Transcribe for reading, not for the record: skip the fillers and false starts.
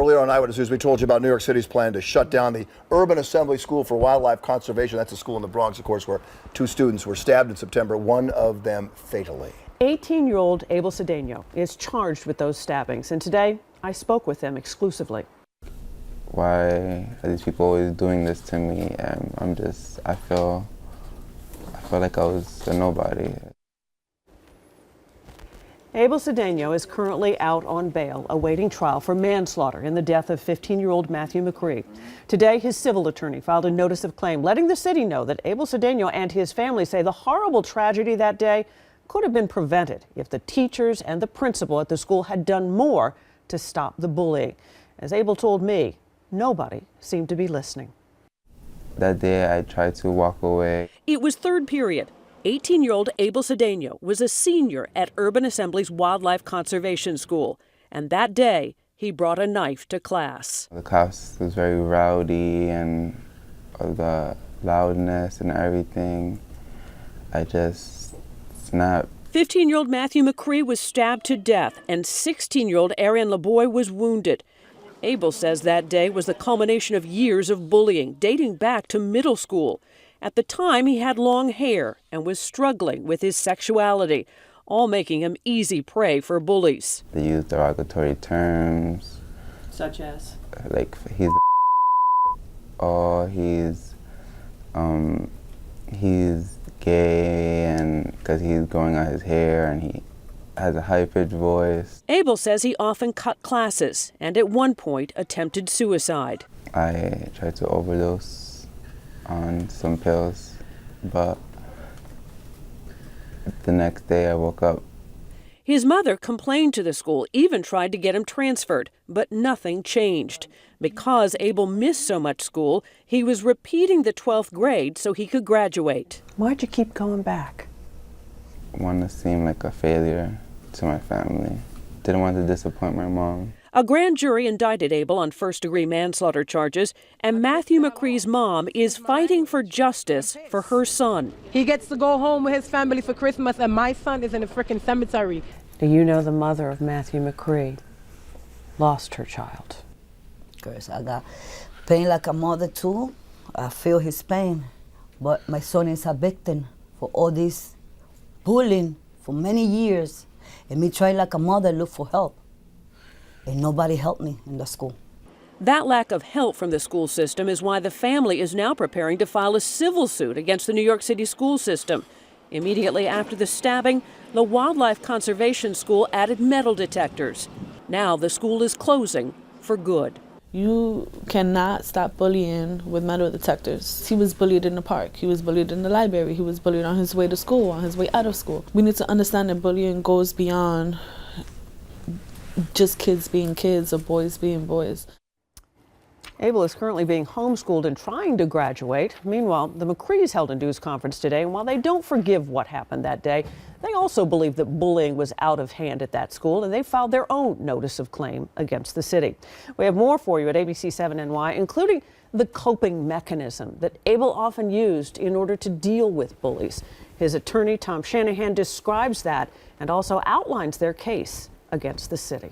Earlier on Eyewitness News, we told you about New York City's plan to shut down the Urban Assembly School for Wildlife Conservation. That's a school in the Bronx, of course, where 2 students were stabbed in September, one of them fatally. 18-year-old Abel Cedeno is charged with those stabbings, and today I spoke with him exclusively. Why are these people always doing this to me? I feel like I was a nobody. Abel Cedeno is currently out on bail, awaiting trial for manslaughter in the death of 15-year-old Matthew McCree. Today, his civil attorney filed a notice of claim, letting the city know that Abel Cedeno and his family say the horrible tragedy that day could have been prevented if the teachers and the principal at the school had done more to stop the bullying. As Abel told me, nobody seemed to be listening. That day, I tried to walk away. It was third period. 18-year-old Abel Cedeno was a senior at Urban Assembly's Wildlife Conservation School, and that day he brought a knife to class. The class was very rowdy, and the loudness and everything, I just snapped. 15-year-old Matthew McCree was stabbed to death, and 16-year-old Arian LeBoy was wounded. Abel says that day was the culmination of years of bullying, dating back to middle school. At the time, he had long hair and was struggling with his sexuality, all making him easy prey for bullies. They used derogatory terms. Such as? Like, he's or he's gay, and because he's growing out his hair and he has a high-pitched voice. Abel says he often cut classes and at one point attempted suicide. I tried to overdose on some pills, but the next day I woke up. His mother complained to the school, even tried to get him transferred, but nothing changed. Because Abel missed so much school, he was repeating the 12th grade so he could graduate. Why'd you keep going back? I wanted to seem like a failure to my family. Didn't want to disappoint my mom. A grand jury indicted Abel on first-degree manslaughter charges, and Matthew McCree's mom is fighting for justice for her son. He gets to go home with his family for Christmas, and my son is in a freaking cemetery. Do you know the mother of Matthew McCree lost her child? Because I got pain like a mother too. I feel his pain, but my son is a victim for all this bullying for many years, and me try like a mother look for help. And nobody helped me in the school. That lack of help from the school system is why the family is now preparing to file a civil suit against the New York City school system. Immediately after the stabbing, the Wildlife Conservation School added metal detectors. Now the school is closing for good. You cannot stop bullying with metal detectors. He was bullied in the park. He was bullied in the library. He was bullied on his way to school, on his way out of school. We need to understand that bullying goes beyond just kids being kids or boys being boys. Abel is currently being homeschooled and trying to graduate. Meanwhile, the McCrees held a news conference today, and while they don't forgive what happened that day, they also believe that bullying was out of hand at that school, and they filed their own notice of claim against the city. We have more for you at ABC7NY, including the coping mechanism that Abel often used in order to deal with bullies. His attorney, Tom Shanahan, describes that and also outlines their case against the city.